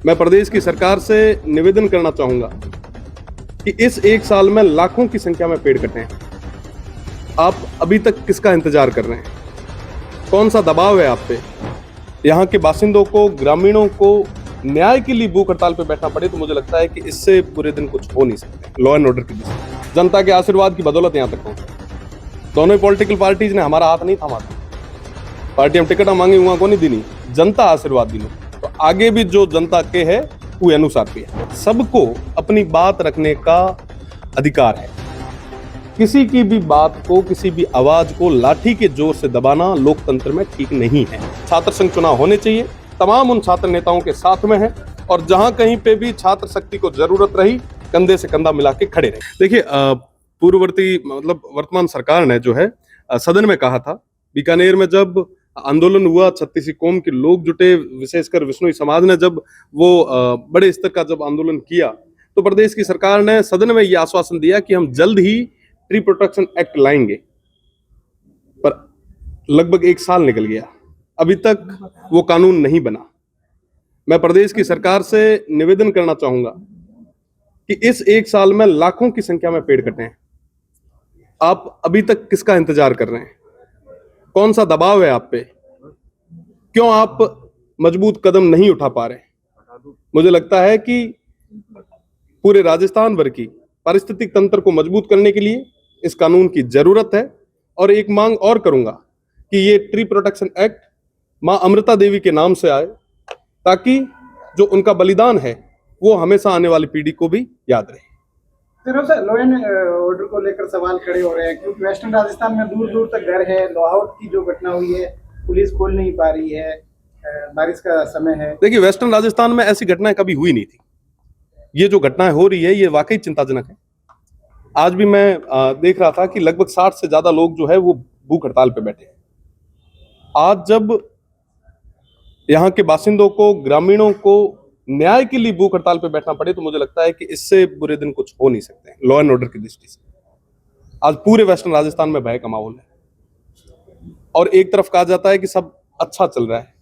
मैं प्रदेश की सरकार से निवेदन करना चाहूंगा कि इस एक साल में लाखों की संख्या में पेड़ कटे हैं। आप अभी तक किसका इंतजार कर रहे हैं? कौन सा दबाव है आप पे? यहाँ के बासिंदों को, ग्रामीणों को न्याय के लिए भूख हड़ताल पे बैठना पड़े तो मुझे लगता है कि इससे पूरे दिन कुछ हो नहीं सकते। लॉ एंड ऑर्डर की दृष्टि से जनता के आशीर्वाद की बदौलत यहाँ तक पहुंचे। दोनों पॉलिटिकल पार्टीज ने हमारा हाथ नहीं थामा था। पार्टी हम टिकट मांगी हुआ को नहीं दी, जनता आशीर्वाद दी। तो आगे भी जो जनता के है वो अनुसार भी है। सबको अपनी बात रखने का अधिकार है। किसी की भी बात को, किसी भी आवाज को लाठी के जोर से दबाना लोकतंत्र में ठीक नहीं है। छात्र संघ चुनाव होने चाहिए, तमाम उन छात्र नेताओं के साथ में है और जहां कहीं पे भी छात्र शक्ति को जरूरत रही कंधे से कंधा मिला के खड़े रहे। देखिए, पूर्ववर्ती मतलब वर्तमान सरकार ने जो है सदन में कहा था, बीकानेर में जब आंदोलन हुआ, छत्तीसी कौम के लोग जुटे, विशेषकर विश्नोई समाज ने जब वो बड़े स्तर का जब आंदोलन किया तो प्रदेश की सरकार ने सदन में यह आश्वासन दिया कि हम जल्द ही ट्री प्रोटेक्शन एक्ट लाएंगे। पर लगभग एक साल निकल गया, अभी तक वो कानून नहीं बना। मैं प्रदेश की सरकार से निवेदन करना चाहूंगा कि इस एक साल में लाखों की संख्या में पेड़ कटे हैं। आप अभी तक किसका इंतजार कर रहे हैं? कौन सा दबाव है आप पे? क्यों आप मजबूत कदम नहीं उठा पा रहे? मुझे लगता है कि पूरे राजस्थान भर की पारिस्थितिक तंत्र को मजबूत करने के लिए इस कानून की जरूरत है। और एक मांग और करूंगा कि ये ट्री प्रोटेक्शन एक्ट मां अमृता देवी के नाम से आए, ताकि जो उनका बलिदान है वो हमेशा आने वाली पीढ़ी को भी याद रहे। सर, लॉ एंड ऑर्डर को लेकर सवाल खड़े हो रहे हैं क्योंकि वेस्टर्न राजस्थान में दूर दूर तक घर है। लॉआउट की जो घटना हुई है, पुलिस खोल नहीं पा रही है, बारिश का समय है। देखिए, वेस्टर्न राजस्थान में ऐसी घटनाएं कभी हुई नहीं थी। ये जो घटनाएं हो रही है ये वाकई चिंताजनक है। आज भी मैं देख रहा था कि लगभग 60 से ज्यादा लोग जो है वो भूख हड़ताल पे बैठे हैं। आज जब यहाँ के बासिंदों को, ग्रामीणों को न्याय के लिए भूख हड़ताल पे बैठना पड़े तो मुझे लगता है कि इससे बुरे दिन कुछ हो नहीं सकते। लॉ एंड ऑर्डर की दृष्टि से आज पूरे वेस्टर्न राजस्थान में भय का माहौल है और एक तरफ कहा जाता है कि सब अच्छा चल रहा है।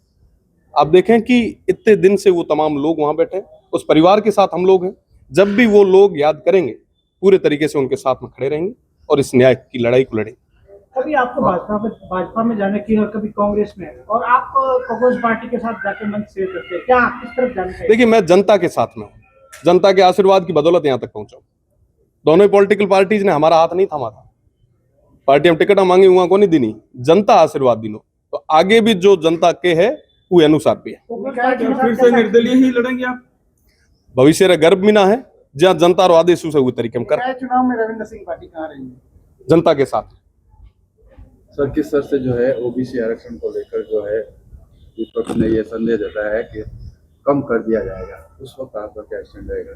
आप देखें कि इतने दिन से वो तमाम लोग वहां बैठे, उस परिवार के साथ हम लोग हैं। जब भी वो लोग याद करेंगे पूरे तरीके से उनके साथ में खड़े रहेंगे और इस न्याय की लड़ाई को लड़ेंगे। कभी आपको भाजपा में जाने की और कभी कांग्रेस में, और आप कांग्रेस पार्टी के साथ जाके मंच शेयर करते हैं, क्या किस तरफ जाना चाहिए? देखिए, मैं जनता के साथ में हूँ, जनता के आशीर्वाद की बदौलत यहाँ तक पहुंचा। दोनों पॉलिटिकल पार्टीज ने हमारा हाथ नहीं थामा था। पार्टी हम टिकट मांगी हुआ को नहीं दी, जनता आशीर्वाद दी। तो आगे भी जो जनता के है वो अनुसार भी है। फिर से निर्दलीय ही लड़ेंगे आप? भविष्य रे गर्भ मिना है जहाँ जनता रो आदेश से हुए तरीके में कर। चुनाव में रविंद्र सिंह पार्टी कहाँ रहेंगे? जनता के साथ। सर, किस तरह से जो है ओबीसी आरक्षण को लेकर जो है विपक्ष ने ये संदेह जताया है कि कम कर दिया जाएगा, उस वक्त आपका क्या स्टैंड रहेगा?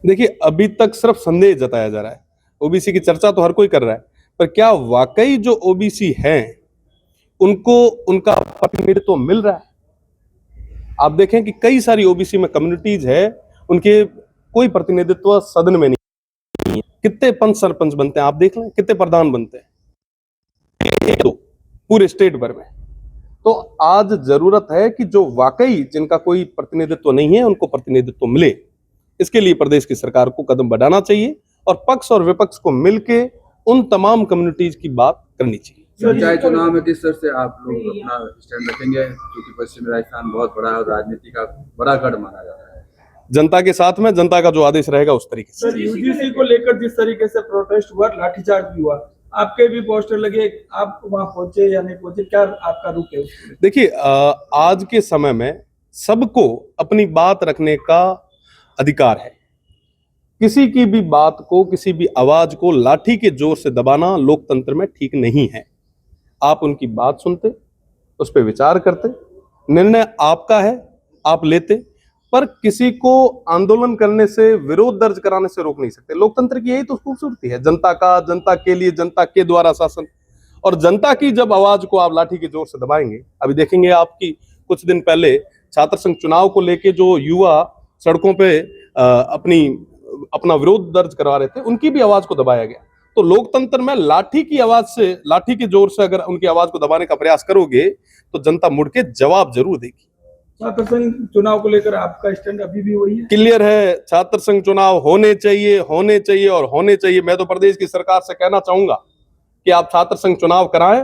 देखिए, अभी तक सिर्फ संदेह जताया जा रहा है। ओबीसी की चर्चा तो हर कोई कर रहा है, पर क्या वाकई जो ओबीसी हैं उनको उनका प्रतिनिधित्व मिल रहा है? आप देखें कि कई सारी ओबीसी में कम्युनिटीज है, उनके कोई प्रतिनिधित्व सदन में नहीं है। कितने पंच सरपंच बनते हैं आप देख लें, कितने प्रधान बनते हैं तो पूरे स्टेट भर में। तो आज जरूरत है कि जो वाकई जिनका कोई प्रतिनिधित्व नहीं है उनको प्रतिनिधित्व मिले। इसके लिए प्रदेश की सरकार को कदम बढ़ाना चाहिए और पक्ष और विपक्ष को मिलके उन तमाम कम्युनिटीज की बात करनी चाहिए। पंचायत चुनाव में किस तरह से आप लोग अपना स्टैंड रखेंगे, क्योंकि पश्चिमी राजस्थान बहुत बड़ा और राजनीति का बड़ा गढ़ माना जाता है? जनता के साथ में, जनता का जो आदेश रहेगा उस तरीके से। सर, यूजीसी को लेकर जिस तरीके से प्रोटेस्ट हुआ, लाठीचार्ज भी हुआ, आपके भी पोस्टर लगे, आप वहां पहुंचे या नहीं पहुंचे, क्या आपका रुख है? देखिए, आज के समय में सबको अपनी बात रखने का अधिकार है। किसी की भी बात को, किसी भी आवाज को लाठी के जोर से दबाना लोकतंत्र में ठीक नहीं है। आप उनकी बात सुनते, उस पर विचार करते, निर्णय आपका है, आप लेते, पर किसी को आंदोलन करने से, विरोध दर्ज कराने से रोक नहीं सकते। लोकतंत्र की यही तो खूबसूरती है, जनता का, जनता के लिए, जनता के द्वारा शासन। और जनता की जब आवाज को आप लाठी के जोर से दबाएंगे, अभी देखेंगे आपकी कुछ दिन पहले छात्र संघ चुनाव को लेके जो युवा सड़कों पे अपना विरोध दर्ज करवा रहे थे, उनकी भी आवाज को दबाया गया। तो लोकतंत्र में लाठी की आवाज से, लाठी के जोर से अगर उनकी आवाज को दबाने का प्रयास करोगे तो जनता मुड़ के जवाब जरूर देगी। छात्र संघ चुनाव को लेकर आपका स्टैंड अभी भी वही है? क्लियर है, छात्र संघ चुनाव होने चाहिए, होने चाहिए और होने चाहिए। मैं तो प्रदेश की सरकार से कहना चाहूंगा कि आप छात्र संघ चुनाव कराएं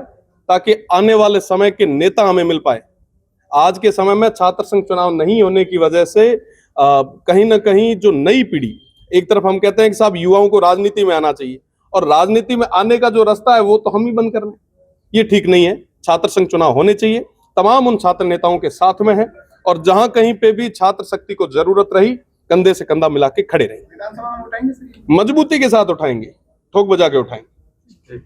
ताकि आने वाले समय के नेता हमें मिल पाए। आज के समय में छात्र संघ चुनाव नहीं होने की वजह से कहीं ना कहीं जो नई पीढ़ी, एक तरफ हम कहते हैं कि साहब युवाओं को राजनीति में आना चाहिए और राजनीति में आने का जो रास्ता है वो तो हम ही बंद कर लें, ये ठीक नहीं है। छात्र संघ चुनाव होने चाहिए, तमाम उन छात्र नेताओं के साथ में है और जहां कहीं पे भी छात्र शक्ति को जरूरत रही कंधे से कंधा मिला के खड़े रहेंगे। विधानसभा में उठाएंगे सर? मजबूती के साथ उठाएंगे, ठोक बजा के उठाएंगे।